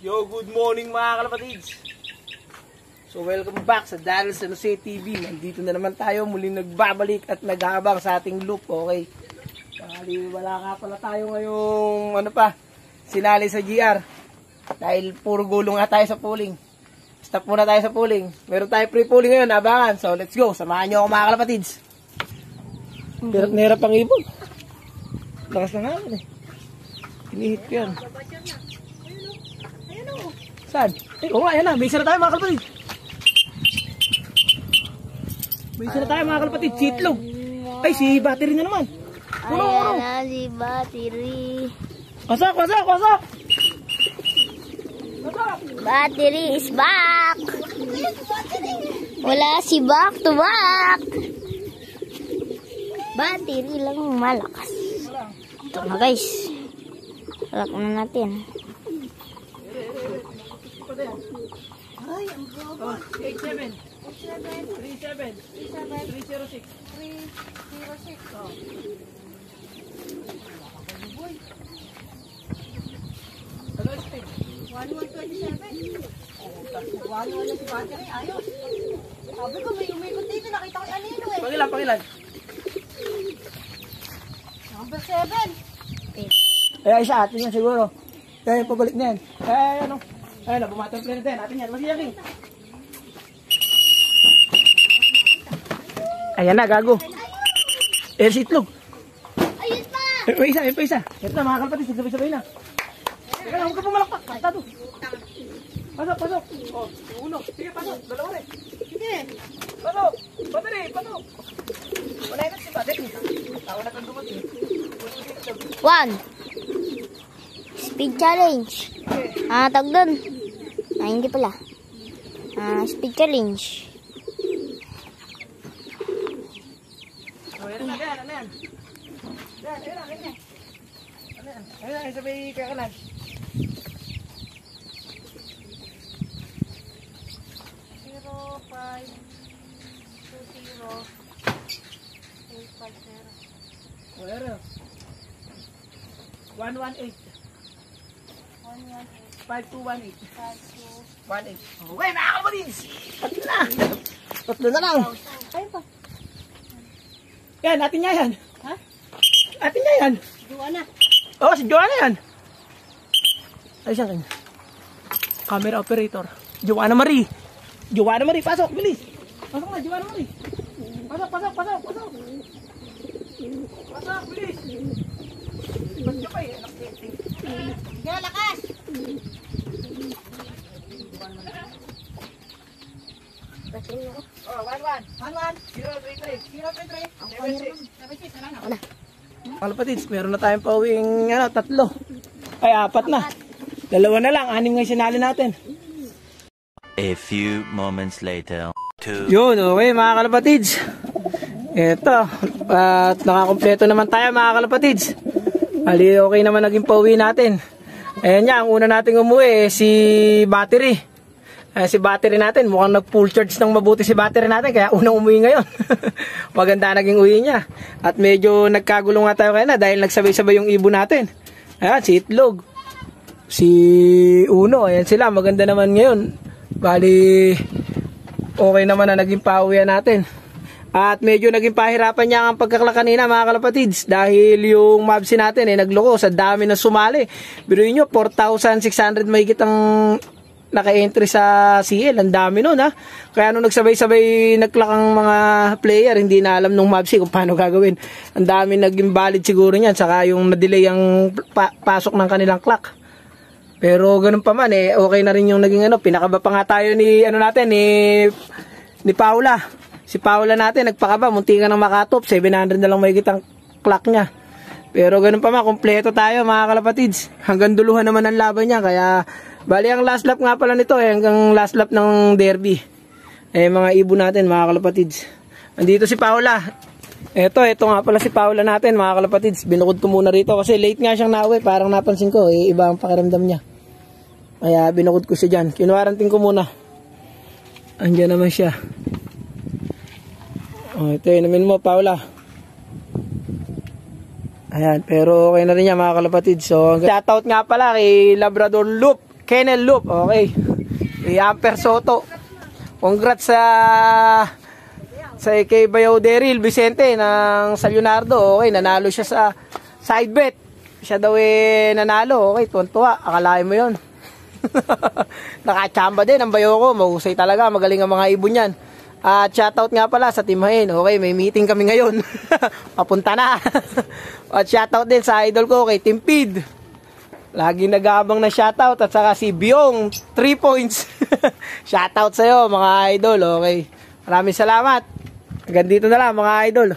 Yo, good morning mga kalapatids. So welcome back sa Daryl San Jose TV. Nandito na naman tayo, muling nagbabalik at naghahabang sa ating loop. Okay, wala nga pala tayo ngayong sinali sa GR. Dahil puro gulong nga tayo sa pooling. Stop muna tayo sa pooling. Meron tayo pre-pooling ngayon, abangan. So let's go, samahan nyo ako mga kalapatids. Hirap ang ibon. Lakas na nga eh. Hinihit ko yan. Saan? Oo, ayan na. May isa na tayo mga kalapatid. May isa na tayo mga kalapatid. Sitlog. Ay, si battery na naman. Ayan na si battery. Wasak. Battery is back. Wala si back to back. Battery lang malakas. Ito na guys. Salak na natin. Ay, ang bobo. 87 37 306 306. Oh. Hello, speed. 1127. Oh, 11 na si battery. Ayos. Sabi ko, may umikot dito. Nakita ko yung anino eh. Pangilan? Number 7. Ay, isa atin yan siguro. Kaya pabalik na yan. Ano? Ayun na, bumatang plane din. Atin yan. Masiyang rin. Ayan na, gago. Air sitlog. Ayun pa. Ayun pa isa. Ito na, mga kalapatid. Sabay-sabay na. Teka lang, huwag ka pumalakpak. Pasado. Pasok. Oh, uno. Sige, pasok. Dalawa rin. Sige. Pasok. Pasok. Wala na si Patek. Tawa na kang dumating. 1. Speed challenge. Tag doon. Hindi pala. Speed challenge. Ano yan? Ayan, sabay kaya kanan. Where? 118. 5218. 5218. Okay, mga kapatid. Tatlo na lang. Ayun pa. Yan, atin niya yan. Ha? Atin niya yan. Joanna. Oo, si Joanna yan. Ay, siya kanya. Camera operator. Joanna Marie, pasok, bilis. Pasok na, Joanna Marie. Pasok. Pasok, bilis. Ba't ka pa eh? Sige, lakas. Oh, 11. 033. Kalapatids, meron na tayong pauwing tatlo. Ay, 4 na. 2 na lang, 6 nga sinali natin. A few moments later. Yun, okay mga kalapatids. Ito, at nakakompleto naman tayo mga kalapatids. Ali, okay naman naging pauwi natin. Ayan niya, ang una nating umuwi si battery. Si battery natin, mukhang nag-full charge ng mabuti si battery natin, kaya unang umuwi ngayon. Maganda naging uwi niya. At medyo nagkagulong nga tayo kaya na dahil nagsabay-sabay yung ibon natin. Ayan, si Itlog. Si Uno, ayan sila, maganda naman ngayon. Bali, okay naman na naging pauwian natin. At medyo naging pahirapan niya ang pagkakla kanina mga kalapatids. Dahil yung mabsi natin nagloko sa dami na sumali. Biruin nyo, 4,600 mahigit ang naka-entry sa CL. Ang dami nun ha. Kaya nung nagsabay-sabay nag-clock ang mga player, hindi na alam nung mabsi kung paano gagawin. Ang dami naging valid siguro niyan. Saka yung na-delay ang pasok ng kanilang clock. Pero ganun pa man okay na rin yung naging pinakaba pa nga tayo ni ni Paula. Si Paula natin nagpakaba, munti ka nang makatop, 700 na lang mahigit ang clock niya. Pero ganun pa man, kompleto tayo mga kalapatids. Hanggang duluhan naman ang laban niya, kaya bali ang last lap nga pala nito hanggang last lap ng derby. Mga ibon natin mga kalapatids. Andito si Paula. Ito nga pala si Paula natin mga kalapatids. Binukod ko muna rito kasi late nga siyang nauwi. Parang napansin ko iba ang pakiramdam niya. Kaya binukod ko siya dyan. Kinuwarantin ko muna. Andiyan naman siya. Ito inumin mo Paula. Ayan, pero okay na rin yan mga kalapatid. So, shoutout nga pala kay Labrador Loop. Kennel Loop. Okay. Amper Soto. Congrats sa kay Bayaw Daryl Vicente ng San Leonardo. Okay, nanalo siya sa side bet. Siya daw nanalo. Okay, tuwan-tuwa. Akalain mo yun. Nakachamba din ang Bayaw ko. Mahusay talaga. Magaling ang mga ibon yan. At shoutout nga pala sa Team Hain. Okay, may meeting kami ngayon. Papunta na. At shoutout din sa idol ko kay Team Pid. Lagi nag-aabang na shoutout. At saka si Biong 3 points. Shoutout sa'yo mga idol. Okay. Maraming salamat. Hanggang dito na lang mga idol.